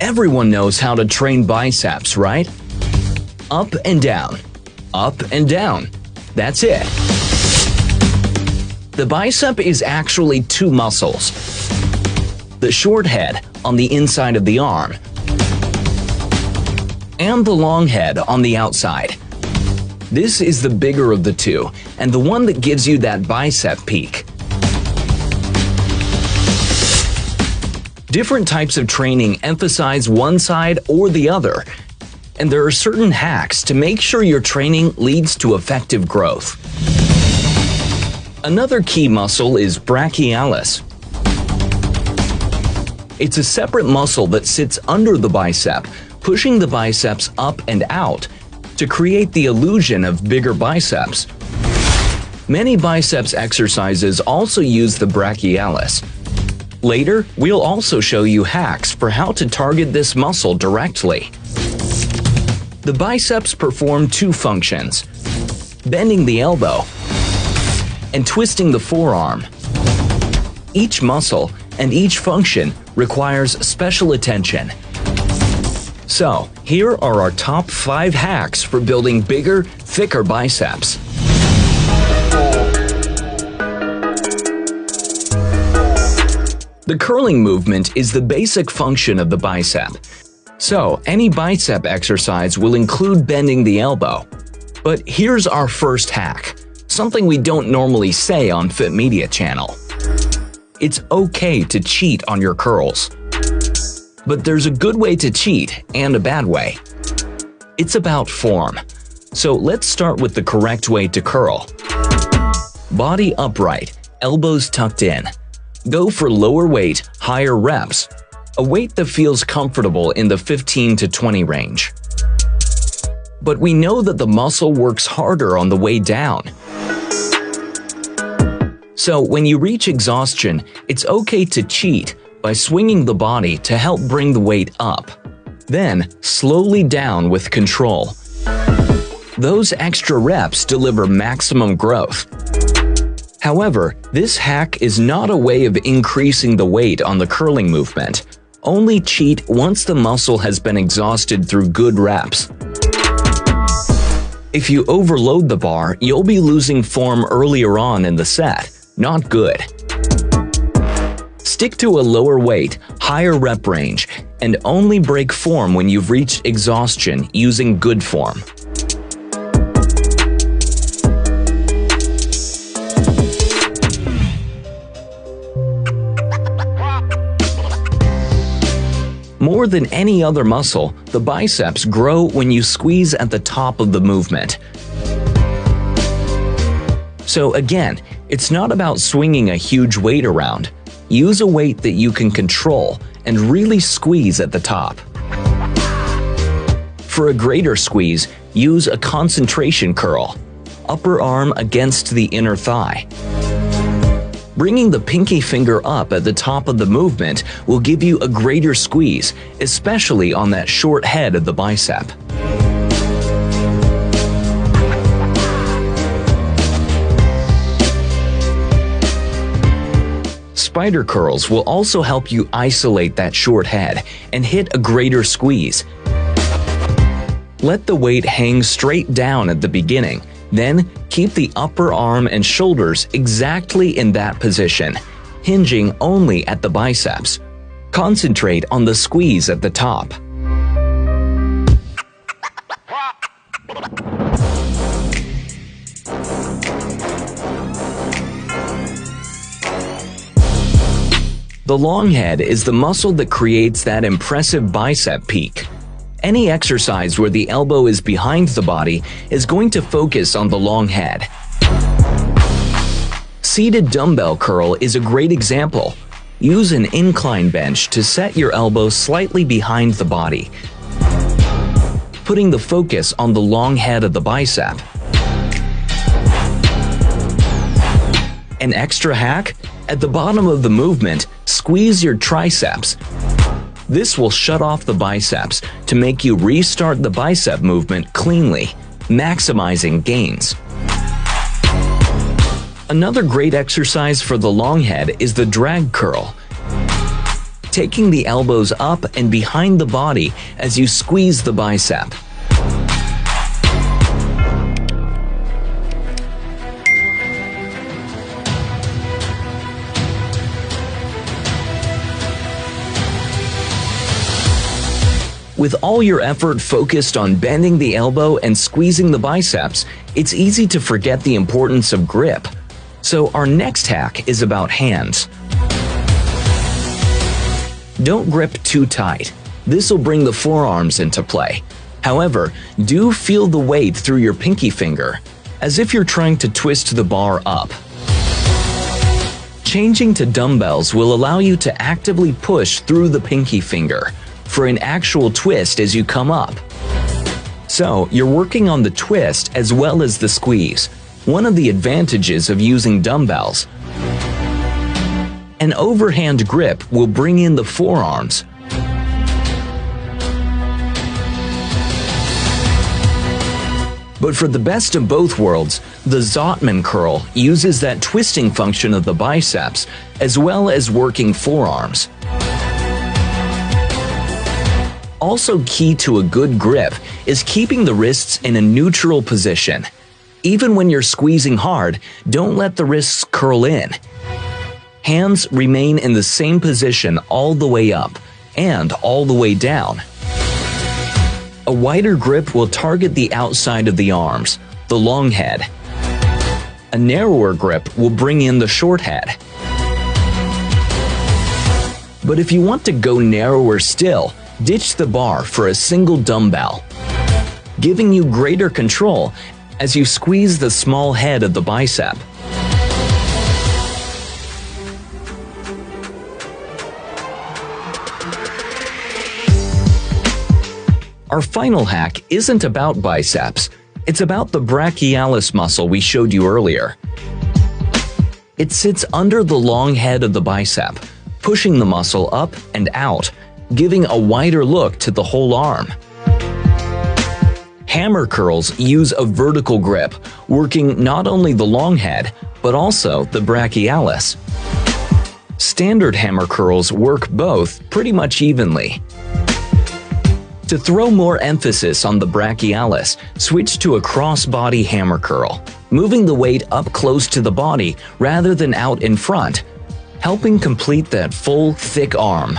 Everyone knows how to train biceps, right? Up and down, up and down. That's it. The bicep is actually two muscles. The short head on the inside of the arm and the long head on the outside. This is the bigger of the two and the one that gives you that bicep peak. Different types of training emphasize one side or the other, and there are certain hacks to make sure your training leads to effective growth. Another key muscle is brachialis. It's a separate muscle that sits under the bicep, pushing the biceps up and out to create the illusion of bigger biceps. Many biceps exercises also use the brachialis. Later, we'll also show you hacks for how to target this muscle directly. The biceps perform two functions: bending the elbow and twisting the forearm. Each muscle and each function requires special attention. So, here are our top 5 hacks for building bigger, thicker biceps. The curling movement is the basic function of the bicep. So, any bicep exercise will include bending the elbow. But here's our first hack, something we don't normally say on Fit Media channel. It's okay to cheat on your curls. But there's a good way to cheat and a bad way. It's about form. So let's start with the correct way to curl. Body upright, elbows tucked in. Go for lower weight, higher reps, a weight that feels comfortable in the 15 to 20 range. But we know that the muscle works harder on the way down. So when you reach exhaustion, it's okay to cheat by swinging the body to help bring the weight up. Then, slowly down with control. Those extra reps deliver maximum growth. However, this hack is not a way of increasing the weight on the curling movement. Only cheat once the muscle has been exhausted through good reps. If you overload the bar, you'll be losing form earlier on in the set. Not good. Stick to a lower weight, higher rep range, and only break form when you've reached exhaustion using good form. More than any other muscle, the biceps grow when you squeeze at the top of the movement. So again, it's not about swinging a huge weight around. Use a weight that you can control and really squeeze at the top. For a greater squeeze, use a concentration curl, upper arm against the inner thigh. Bringing the pinky finger up at the top of the movement will give you a greater squeeze, especially on that short head of the bicep. Spider curls will also help you isolate that short head and hit a greater squeeze. Let the weight hang straight down at the beginning. Then, keep the upper arm and shoulders exactly in that position, hinging only at the biceps. Concentrate on the squeeze at the top. The long head is the muscle that creates that impressive bicep peak. Any exercise where the elbow is behind the body is going to focus on the long head. Seated dumbbell curl is a great example. Use an incline bench to set your elbow slightly behind the body, putting the focus on the long head of the bicep. An extra hack? At the bottom of the movement, squeeze your triceps. This will shut off the biceps to make you restart the bicep movement cleanly, maximizing gains. Another great exercise for the long head is the drag curl. taking the elbows up and behind the body as you squeeze the bicep. With all your effort focused on bending the elbow and squeezing the biceps, it's easy to forget the importance of grip. So our next hack is about hands. Don't grip too tight. This will bring the forearms into play. However, do feel the weight through your pinky finger, as if you're trying to twist the bar up. Changing to dumbbells will allow you to actively push through the pinky finger for an actual twist as you come up. So, you're working on the twist as well as the squeeze. One of the advantages of using dumbbells. An overhand grip will bring in the forearms. But for the best of both worlds, the Zottman curl uses that twisting function of the biceps as well as working forearms. Also key to a good grip is keeping the wrists in a neutral position. Even when you're squeezing hard, don't let the wrists curl in. Hands remain in the same position all the way up and all the way down. A wider grip will target the outside of the arms, the long head. A narrower grip will bring in the short head. But if you want to go narrower still, ditch the bar for a single dumbbell, giving you greater control as you squeeze the small head of the bicep. Our final hack isn't about biceps, it's about the brachialis muscle we showed you earlier. It sits under the long head of the bicep, pushing the muscle up and out, giving a wider look to the whole arm. Hammer curls use a vertical grip, working not only the long head, but also the brachialis. Standard hammer curls work both pretty much evenly. To throw more emphasis on the brachialis, switch to a cross-body hammer curl, moving the weight up close to the body rather than out in front, helping complete that full, thick arm.